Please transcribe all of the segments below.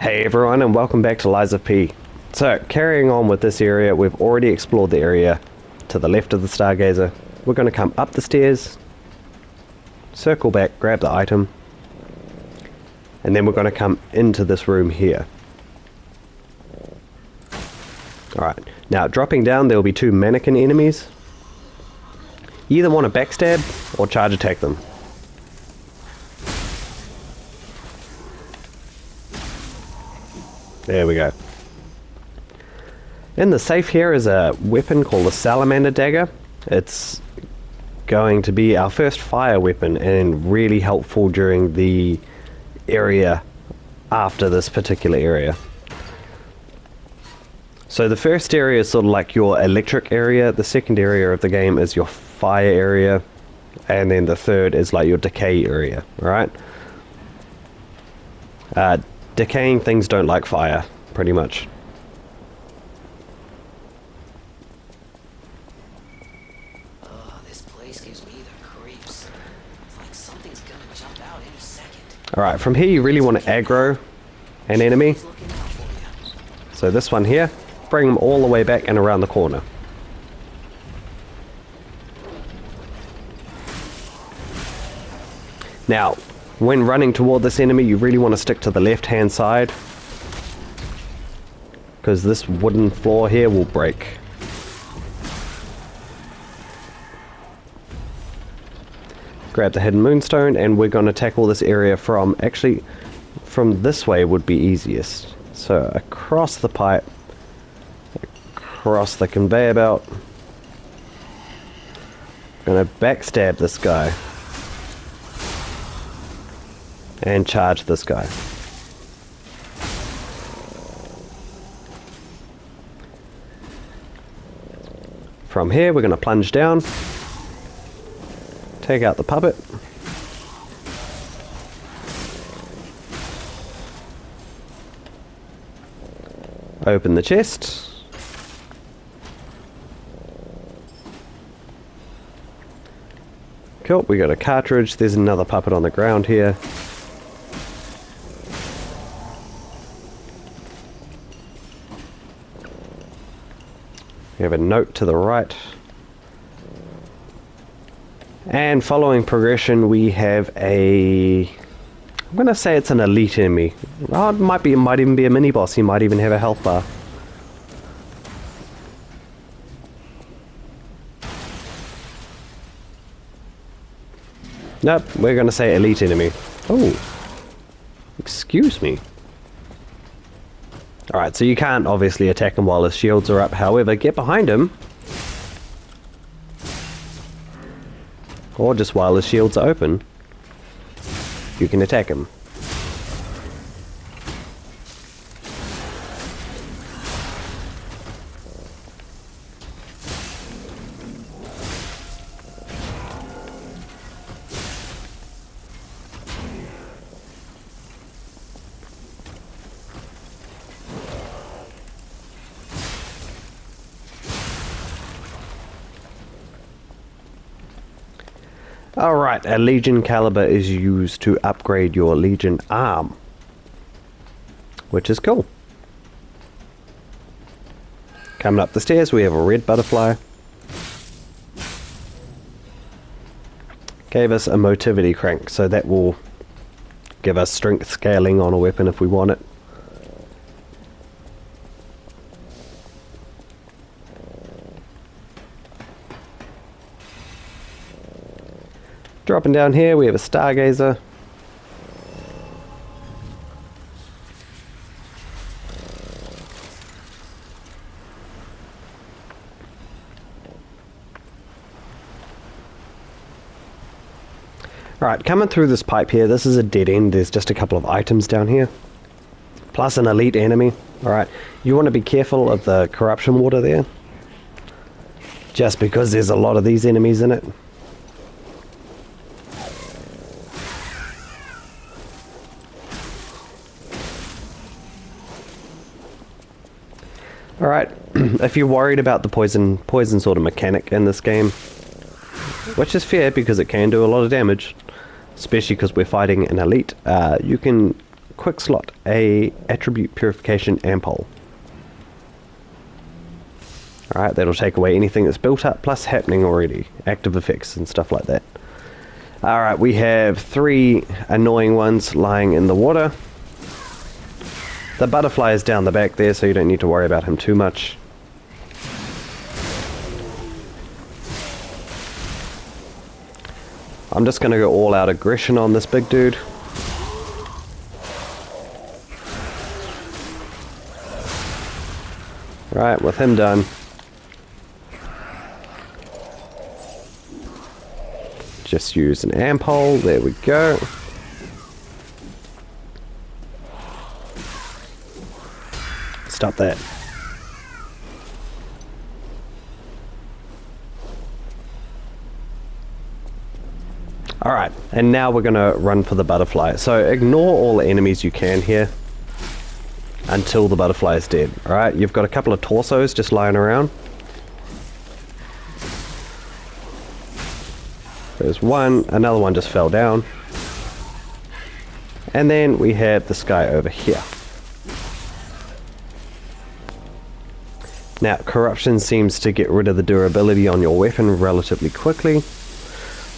Hey everyone, and welcome back to Liza P. So, carrying on with this area, we've already explored the area to the left of the Stargazer. We're going to come up the stairs, circle back, grab the item, and then we're going to come into this room here. Alright, now dropping down there will be two mannequin enemies. You either want to backstab or charge attack them. There we go. In the safe here is a weapon called the Salamander Dagger. It's going to be our first fire weapon and really helpful during the area after this particular area. So the first area is sort of like your electric area, the second area of the game is your fire area, and then the third is like your decay area, alright? Decaying things don't like fire, pretty much. This place gives me the creeps. It's like something's gonna jump out any second. Alright, from here you really want to aggro an enemy. He's looking out for you. So this one here, bring them all the way back and around the corner. Now, when running toward this enemy, you really want to stick to the left-hand side, because this wooden floor here will break. Grab the hidden moonstone, and we're going to tackle this area from, actually, from this way would be easiest. So across the pipe, across the conveyor belt. Gonna backstab this guy. And charge this guy. From here we're going to plunge down, take out the puppet, open the chest, cool, we got a cartridge, there's another puppet on the ground here. We have a note to the right. And following progression we have a... I'm going to say it's an elite enemy. Oh, it might even be a mini-boss. He might even have a health bar. Nope, we're going to say elite enemy. Oh, excuse me. Alright, so you can't obviously attack him while his shields are up, however, get behind him. Or just while his shields are open, you can attack him. Alright, a Legion caliber is used to upgrade your Legion arm, which is cool. Coming up the stairs we have a red butterfly. Gave us a motivity crank, so that will give us strength scaling on a weapon if we want it. Dropping down here, we have a Stargazer. Alright, coming through this pipe here, this is a dead end. There's just a couple of items down here. Plus an elite enemy. Alright, you want to be careful of the corruption water there. Just because there's a lot of these enemies in it. Alright, if you're worried about the poison sort of mechanic in this game, which is fair because it can do a lot of damage, especially because we're fighting an elite, you can quick slot a attribute purification ampule. Alright, that'll take away anything that's built up plus happening already, active effects and stuff like that. Alright, we have 3 annoying ones lying in the water. The butterfly is down the back there, so you don't need to worry about him too much. I'm just going to go all out aggression on this big dude. Right, with him done. Just use an ampule, there we go. Stop that. Alright, and now we're going to run for the butterfly. So ignore all the enemies you can here until the butterfly is dead. Alright, you've got a couple of torsos just lying around. There's one, another one just fell down. And then we have this guy over here. Now, corruption seems to get rid of the durability on your weapon relatively quickly.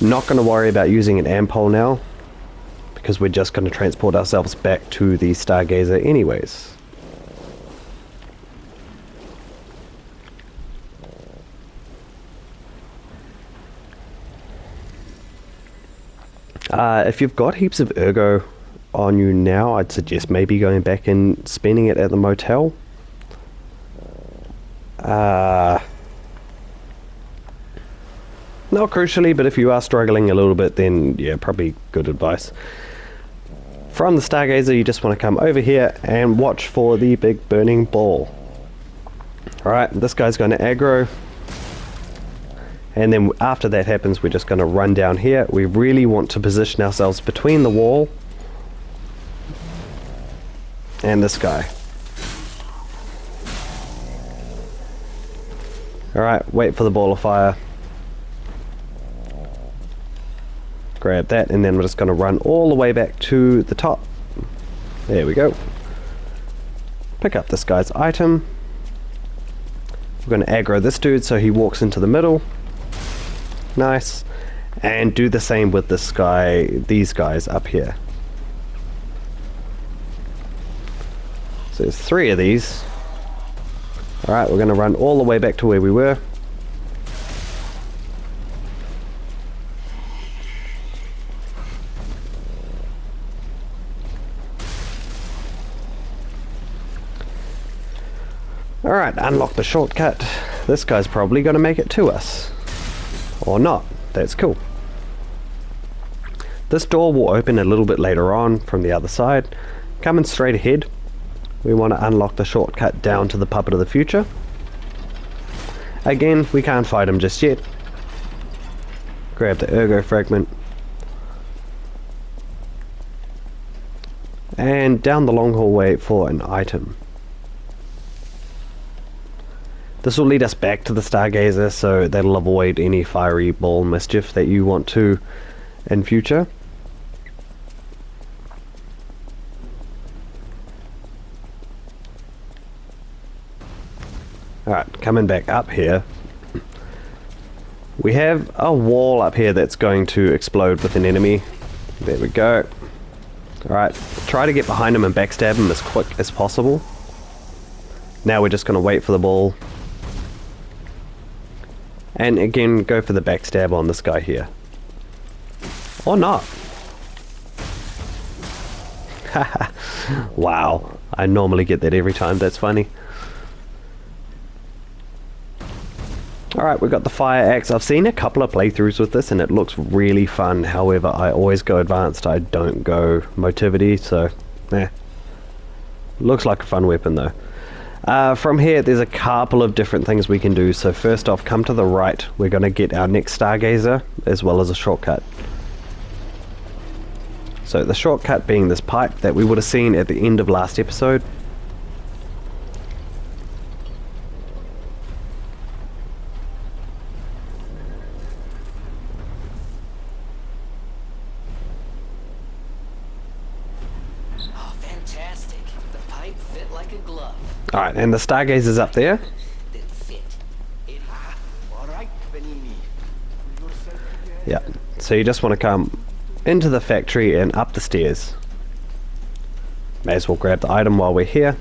Not going to worry about using an ampule now, because we're just going to transport ourselves back to the Stargazer anyways. If you've got heaps of ergo on you now, I'd suggest maybe going back and spending it at the motel. Not crucially, but if you are struggling a little bit, then yeah, probably good advice. From the Stargazer, you just want to come over here and watch for the big burning ball. Alright, this guy's going to aggro. And then after that happens, we're just going to run down here. We really want to position ourselves between the wall and this guy. Alright, wait for the ball of fire. Grab that, and then we're just going to run all the way back to the top. There we go. Pick up this guy's item. We're going to aggro this dude so he walks into the middle. Nice. And do the same with this guy, these guys up here. So there's 3 of these. Alright, we're going to run all the way back to where we were. Alright, unlock the shortcut. This guy's probably going to make it to us. Or not. That's cool. This door will open a little bit later on from the other side. Coming straight ahead, we want to unlock the shortcut down to the Puppet of the Future. Again, we can't fight him just yet. Grab the ergo fragment. And down the long hallway for an item. This will lead us back to the Stargazer, so that'll avoid any fiery ball mischief that you want to in future. Alright, coming back up here. We have a wall up here that's going to explode with an enemy. There we go. Alright, try to get behind him and backstab him as quick as possible. Now we're just going to wait for the ball. And again, go for the backstab on this guy here. Or not. Wow, I normally get that every time, that's funny. Alright, we've got the fire axe. I've seen a couple of playthroughs with this and it looks really fun. However, I always go advanced, I don't go motivity, so looks like a fun weapon though. From here, there's a couple of different things we can do. So first off, come to the right. We're going to get our next Stargazer, as well as a shortcut. So the shortcut being this pipe that we would have seen at the end of last episode. Oh, a glove. Alright, and the stargazer's up there. That fit. Idiot. All right, Benini. Pull yourself together. Yeah, so you just want to come into the factory and up the stairs. May as well grab the item while we're here.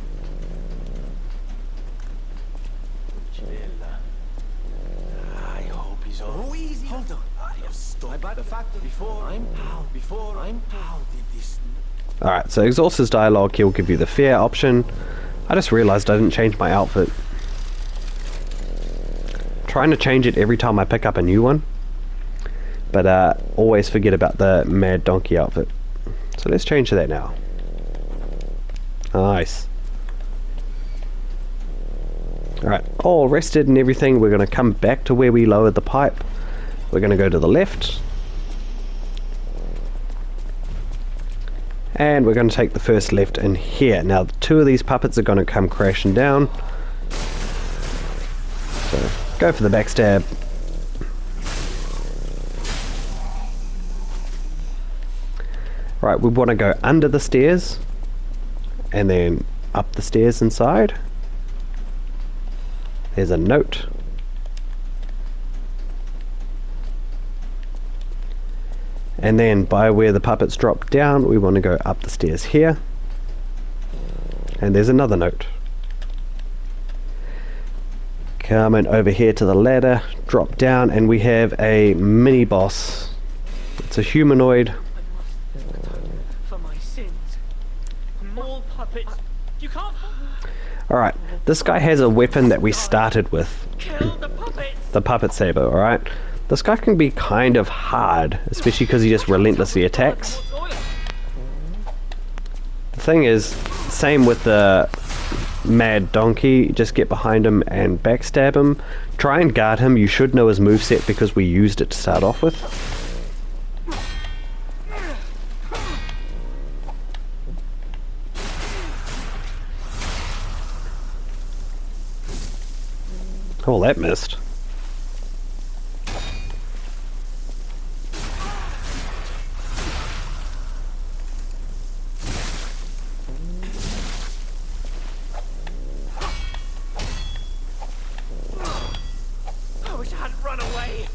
I hope he's all. Oh, easy. Hold on. I have stopped by the factory before I'm pounded this. Alright, so Exhaustor's dialogue, he'll give you the fair option. I just realized I didn't change my outfit. Trying to change it every time I pick up a new one. But always forget about the Mad Donkey outfit. So let's change to that now. Nice. Alright, all rested and everything. We're going to come back to where we lowered the pipe. We're going to go to the left. And we're going to take the first left in here. Now, two of these puppets are going to come crashing down. So, go for the backstab. Right, we want to go under the stairs. And then up the stairs inside. There's a note. And then by where the puppets drop down, we want to go up the stairs here. And there's another note. Coming over here to the ladder, drop down, and we have a mini boss. It's a humanoid. For my sins. More puppets. You can't Alright, this guy has a weapon that we started with. kill the puppets. The puppet saber, alright? This guy can be kind of hard, especially because he just relentlessly attacks. The thing is, same with the Mad Donkey, just get behind him and backstab him. Try and guard him, you should know his moveset because we used it to start off with. Oh, that missed. I wish I hadn't run away.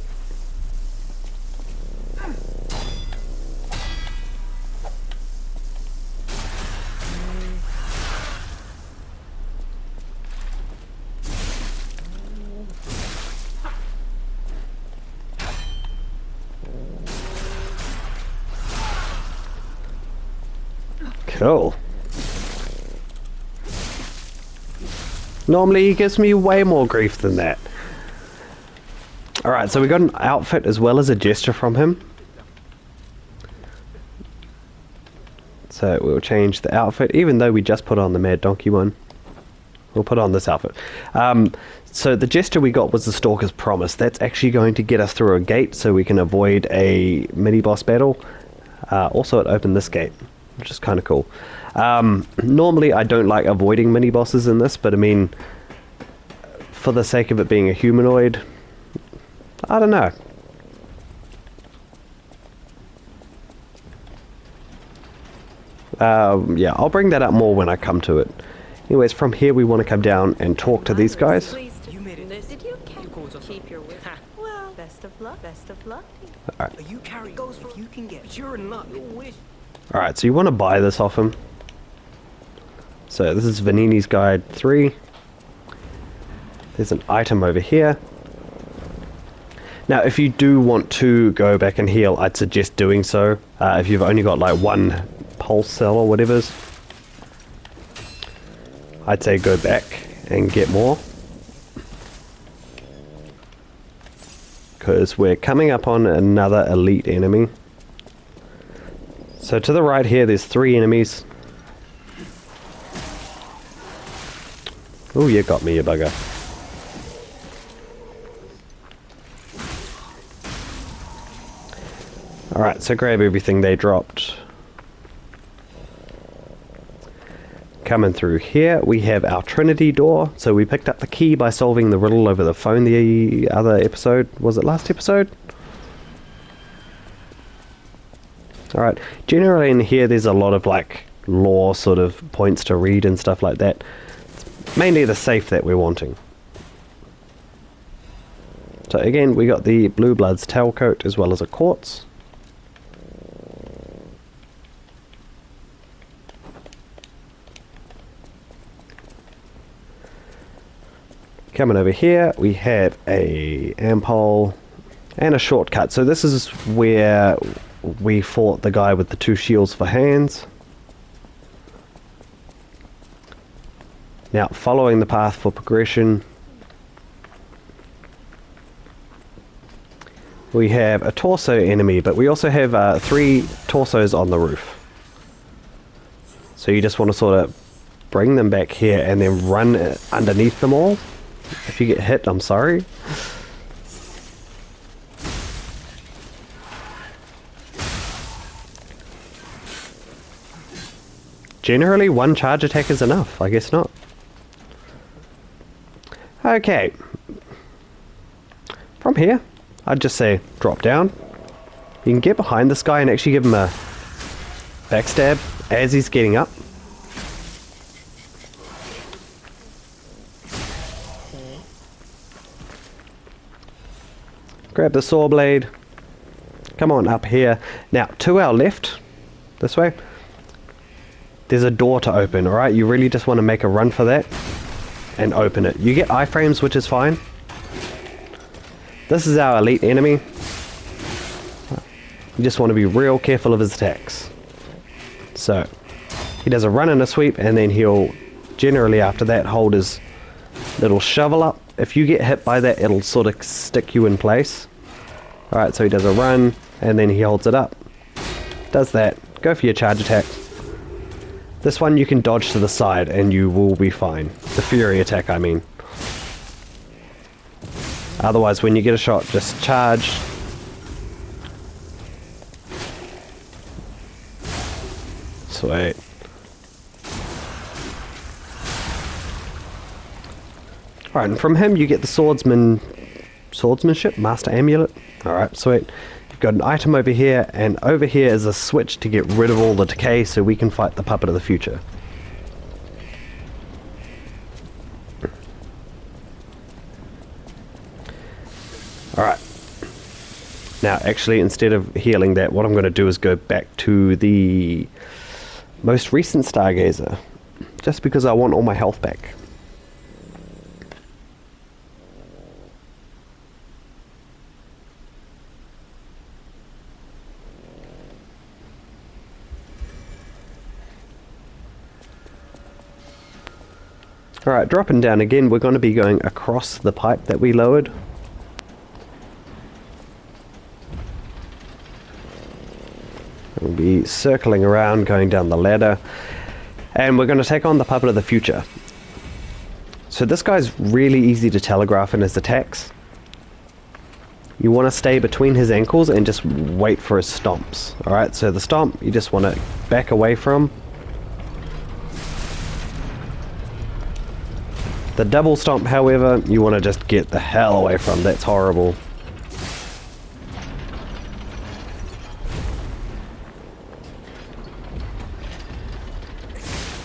Cool. Normally he gives me way more grief than that. Alright, so we got an outfit as well as a gesture from him. So we'll change the outfit, even though we just put on the Mad Donkey one. We'll put on this outfit. So the gesture we got was the Stalker's Promise. That's actually going to get us through a gate so we can avoid a mini-boss battle. Also it opened this gate, which is kind of cool. Normally I don't like avoiding mini-bosses in this, but I mean, for the sake of it being a humanoid, I don't know. Yeah, I'll bring that up more when I come to it. Anyways, from here we want to come down and talk to these guys. You made it. Did you keep your wit? Well, best of luck. Best of luck. Are you carry goes for you can get. But you're in luck. You wish. Alright, so you want to buy this off him. So this is Vanini's Guide 3. There's an item over here. Now, if you do want to go back and heal, I'd suggest doing so. If you've only got like one pulse cell or whatever, I'd say go back and get more. Because we're coming up on another elite enemy. So to the right here, there's 3 enemies. Oh, you got me, you bugger. Alright, so grab everything they dropped. Coming through here, we have our Trinity door. So we picked up the key by solving the riddle over the phone the other episode. Was it last episode? Alright, generally in here there's a lot of like lore sort of points to read and stuff like that. It's mainly the safe that we're wanting. So again, we got the Blue Blood's tailcoat as well as a quartz. Coming over here, we have a ampole and a shortcut. So this is where we fought the guy with the 2 shields for hands. Now, following the path for progression, we have a torso enemy, but we also have 3 torsos on the roof. So you just want to sort of bring them back here and then run underneath them all. If you get hit, I'm sorry. Generally, 1 charge attack is enough. I guess not. Okay. From here, I'd just say drop down. You can get behind this guy and actually give him a backstab as he's getting up. Grab the saw blade. Come on up here. Now, to our left, this way, there's a door to open, alright? You really just want to make a run for that and open it. You get iframes, which is fine. This is our elite enemy. You just want to be real careful of his attacks. So, he does a run and a sweep, and then he'll generally after that hold his little shovel up. If you get hit by that, it'll sort of stick you in place. Alright, so he does a run, and then he holds it up. Does that. Go for your charge attack. This one you can dodge to the side, and you will be fine. The fury attack, I mean. Otherwise, when you get a shot, just charge. Sweet. Alright, and from him you get the swordsmanship, master amulet. Alright, sweet. You've got an item over here, and over here is a switch to get rid of all the decay so we can fight the puppet of the future. Alright. Now, actually, instead of healing that, what I'm going to do is go back to the most recent Stargazer, just because I want all my health back. Alright, dropping down again, we're going to be going across the pipe that we lowered. We'll be circling around, going down the ladder, and we're going to take on the puppet of the future. So this guy's really easy to telegraph in his attacks. You want to stay between his ankles and just wait for his stomps. Alright, so the stomp, you just want to back away from. The double stomp, however, you want to just get the hell away from. That's horrible.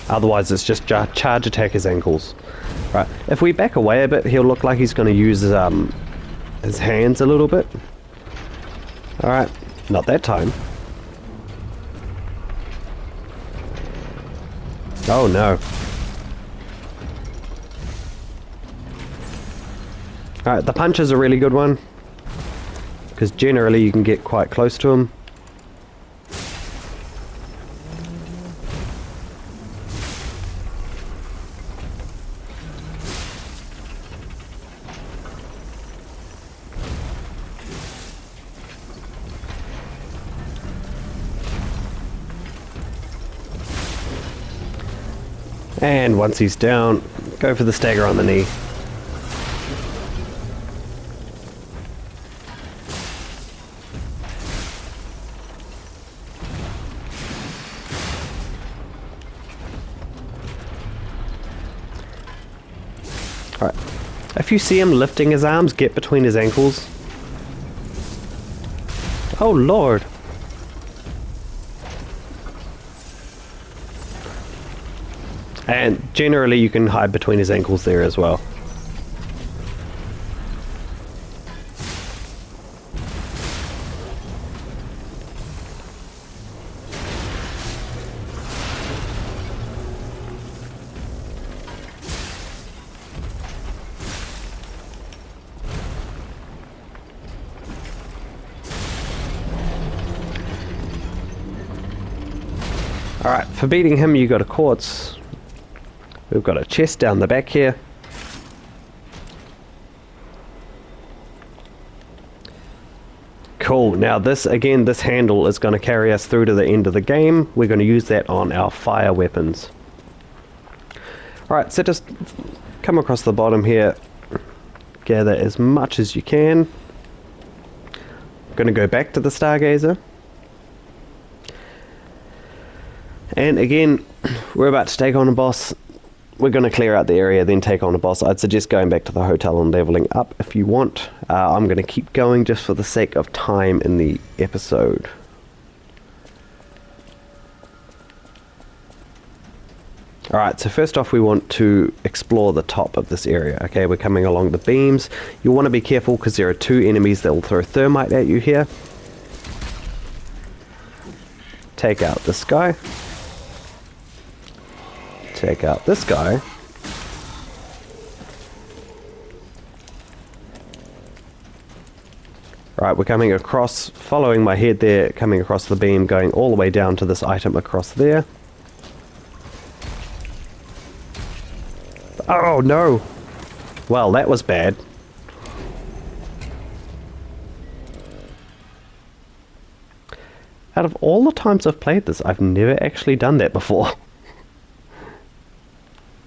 Otherwise, it's just charge attack his ankles. Right. If we back away a bit, he'll look like he's going to use his hands a little bit. Alright. Not that time. Oh no. Alright, the punch is a really good one, because generally you can get quite close to him. And once he's down, go for the stagger on the knee. Alright. If you see him lifting his arms, get between his ankles. Oh lord. And generally you can hide between his ankles there as well. Alright, for beating him you got a quartz. We've got a chest down the back here. Cool, now this handle is going to carry us through to the end of the game. We're going to use that on our fire weapons. Alright, so just come across the bottom here. Gather as much as you can. Going to go back to the Stargazer. And again, we're about to take on a boss. We're going to clear out the area, then take on a boss. I'd suggest going back to the hotel and leveling up if you want. I'm going to keep going just for the sake of time in the episode. Alright, so first off we want to explore the top of this area. Okay, we're coming along the beams. You'll want to be careful because there are two enemies that will throw thermite at you here. Take out this guy. Take out this guy. Right, we're coming across, following my head there, coming across the beam, going all the way down to this item across there. Oh no! Well, that was bad. Out of all the times I've played this, I've never actually done that before.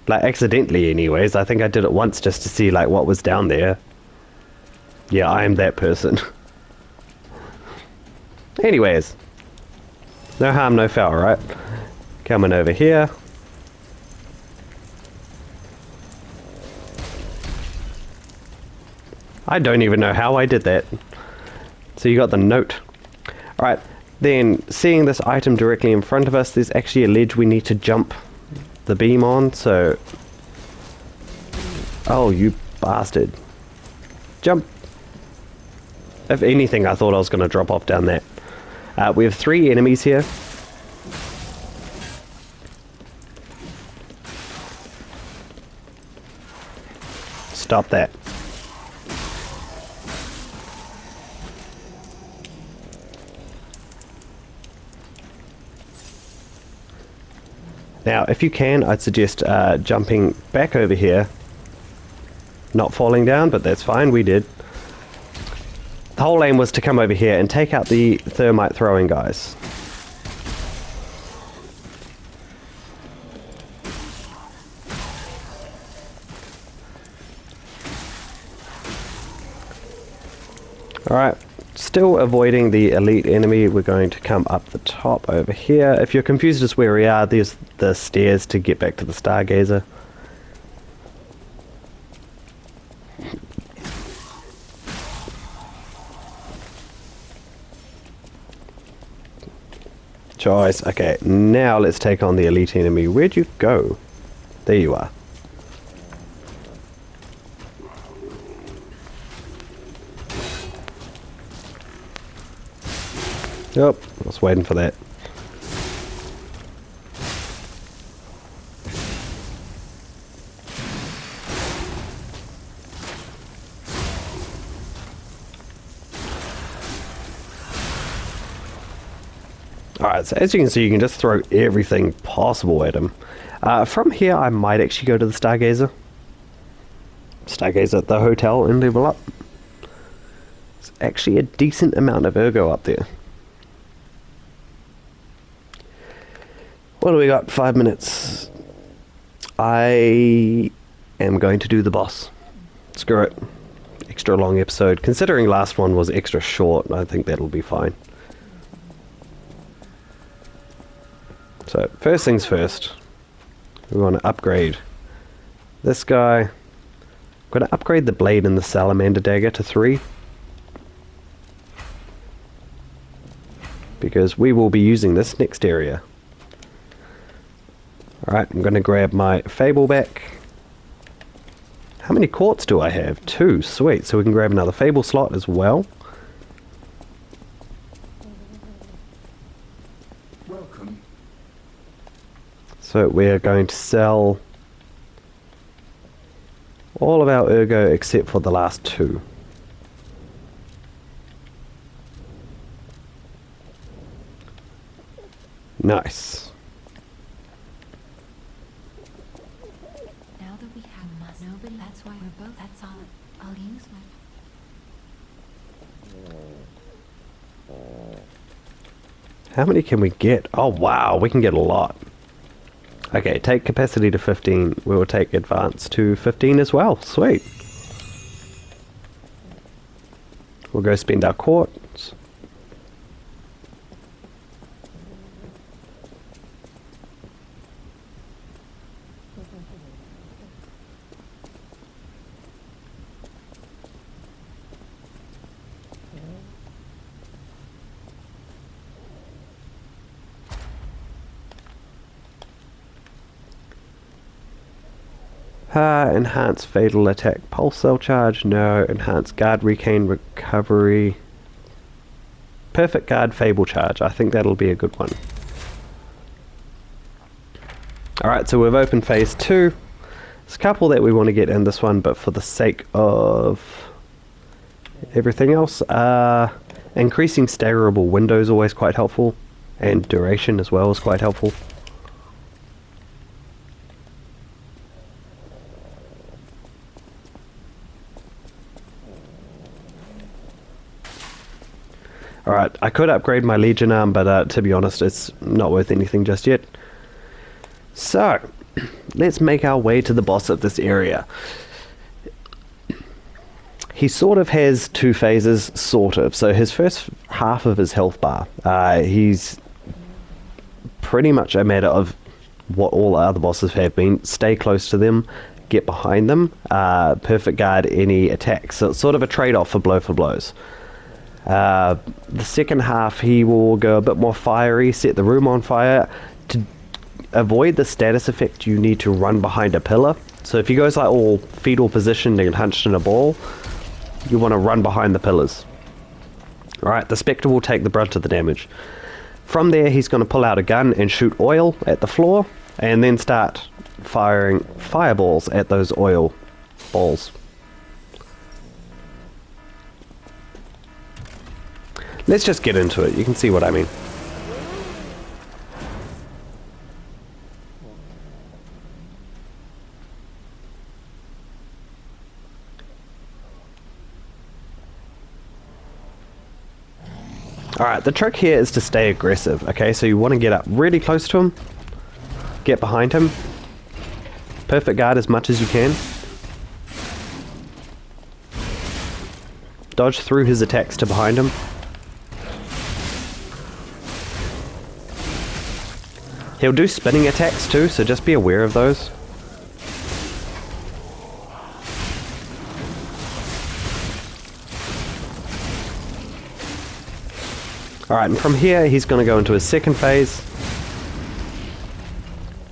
Like, accidentally anyways. I think I did it once just to see, like, what was down there. Yeah, I am that person. Anyways. No harm, no foul, right? Coming over here. I don't even know how I did that. So you got the note. Alright, then seeing this item directly in front of us, there's actually a ledge we need to jump the beam on, so... Oh, you bastard. Jump! If anything, I thought I was going to drop off down there. We have 3 enemies here. Stop that. Now, if you can, I'd suggest jumping back over here. Not falling down, but that's fine, we did. The whole aim was to come over here and take out the thermite throwing guys. Alright, still avoiding the elite enemy. We're going to come up the top over here. If you're confused as where we are, there's the stairs to get back to the Stargazer. Choice. Okay, now let's take on the elite enemy. Where'd you go? There you are. Yep, I was waiting for that. Alright, so as you can see, you can just throw everything possible at him. From here, I might actually go to the Stargazer. Stargazer at the hotel and level up. It's actually a decent amount of ergo up there. What do we got? 5 minutes. I am going to do the boss. Screw it. Extra long episode. Considering last one was extra short, I think that'll be fine. So, first things first, we want to upgrade this guy. I'm going to upgrade the blade and the salamander dagger to 3. Because we will be using this next area. Alright, I'm going to grab my Fable back. How many quartz do I have? 2, sweet. So we can grab another Fable slot as well. Welcome. So we're going to sell all of our ergo except for the last 2. Nice. Now that we have nobody, that's why we're both. That's all. I'll use my. How many can we get? Oh wow, we can get a lot. Okay, take capacity to 15. We will take advance to 15 as well. Sweet. We'll go spend our quartz. Enhance fatal attack pulse cell charge, no. Enhance guard regain recovery. Perfect guard fable charge, I think that'll be a good one. Alright, so we've opened phase 2. There's a couple that we want to get in this one, but for the sake of everything else, increasing staggerable window is always quite helpful, and duration as well is quite helpful. Alright, I could upgrade my Legion arm, but to be honest, it's not worth anything just yet. So, let's make our way to the boss of this area. He sort of has 2 phases, sort of. So his first half of his health bar, he's pretty much a matter of what all other bosses have been. Stay close to them, get behind them, perfect guard any attacks. So it's sort of a trade-off for blows. The second half he will go a bit more fiery, set the room on fire. To avoid the status effect you need to run behind a pillar. So if he goes like all fetal positioned and hunched in a ball, you want to run behind the pillars. Alright, the Spectre will take the brunt of the damage. From there he's going to pull out a gun and shoot oil at the floor, and then start firing fireballs at those oil balls. Let's just get into it, you can see what I mean. Alright, the trick here is to stay aggressive, okay? So you want to get up really close to him, get behind him, perfect guard as much as you can. Dodge through his attacks to behind him. He'll do spinning attacks too, so just be aware of those. Alright, and from here he's going to go into his second phase.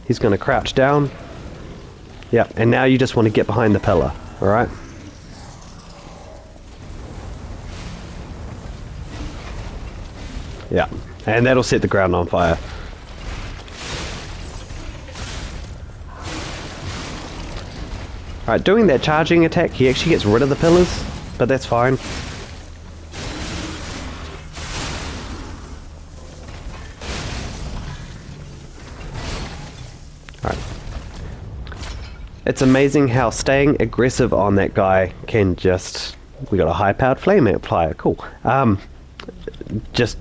He's going to crouch down. Yep, and now you just want to get behind the pillar, alright? Yeah, and that'll set the ground on fire. Alright, doing that charging attack, he actually gets rid of the pillars, but that's fine. Alright. It's amazing how staying aggressive on that guy can just... We got a high-powered flame amplifier, cool. Just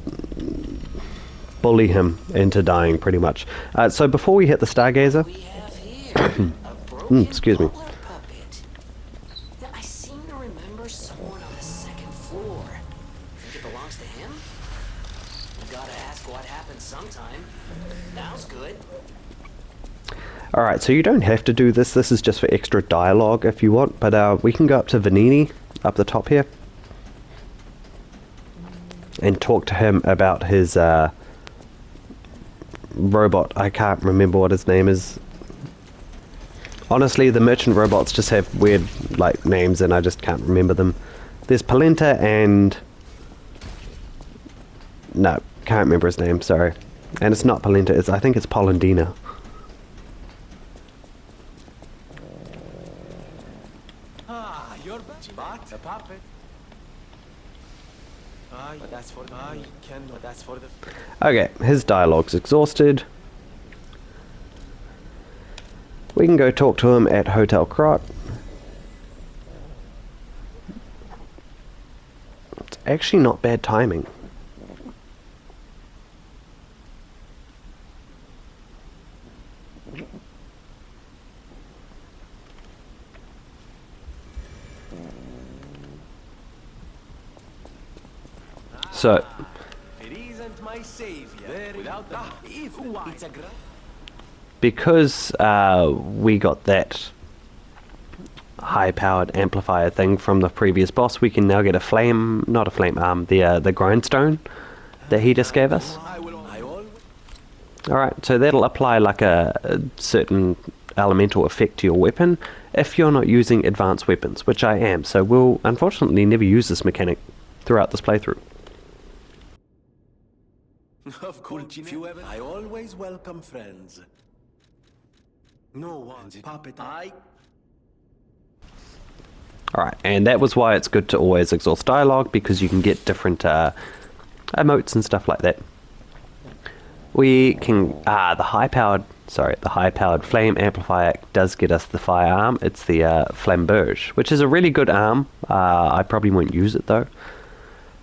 bully him into dying, pretty much. So before we hit the Stargazer... We have here a broken excuse me. butler puppet. Yeah, I seem to remember someone on the second floor. Think it belongs to him? You gotta ask what happened sometime. Now's good. Alright, so you don't have to do this. This is just for extra dialogue if you want. But we can go up to Vanini, up the top here. And talk to him about his robot. I can't remember what his name is. Honestly, the merchant robots just have weird, like, names and I just can't remember them. There's Polenta and... No, can't remember his name, sorry. And it's not Polenta, I think it's Polendina. Ah, you're but a puppet. But that's for but that's for the. Okay, his dialogue's exhausted. We can go talk to him at Hotel Crot. It's actually not bad timing. So, It isn't my savior. Without that, it's a because we got that high-powered amplifier thing from the previous boss, we can now get a flame, not a flame arm, the grindstone that he just gave us. Alright, so that'll apply like a certain elemental effect to your weapon if you're not using advanced weapons, which I am, so we'll unfortunately never use this mechanic throughout this playthrough. Of course, if you ever, I always welcome friends. No one's puppet. Alright, and that was why it's good to always exhaust dialogue, because you can get different emotes and stuff like that. We can, the high-powered flame amplifier does get us the firearm. It's the Flamberge, which is a really good arm. I probably won't use it though.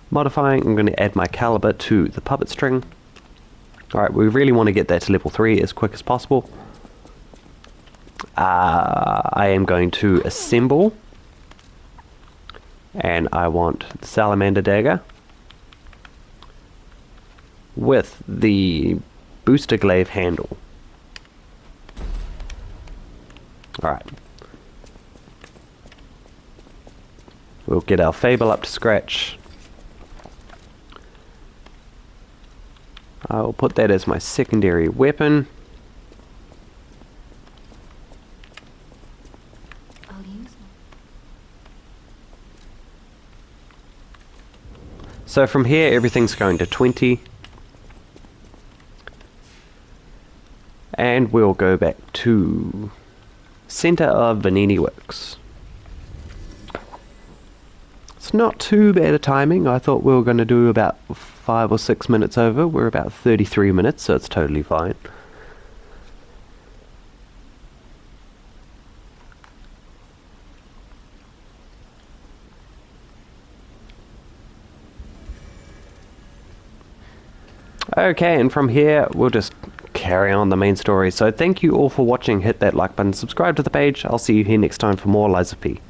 Modifying, I'm going to add my caliber to the puppet string. Alright, we really want to get that to level 3 as quick as possible. I am going to assemble, and I want the salamander dagger with the booster glaive handle. Alright. We'll get our Fable up to scratch. I'll put that as my secondary weapon. I'll use them. So from here everything's going to 20. And we'll go back to Center of Vanini Works. It's not too bad a timing. I thought we were going to do about 5 or 6 minutes over. We're about 33 minutes, so it's totally fine. Okay, and from here we'll just carry on the main story. So thank you all for watching. Hit that like button, subscribe to the page. I'll see you here next time for more Lies of P.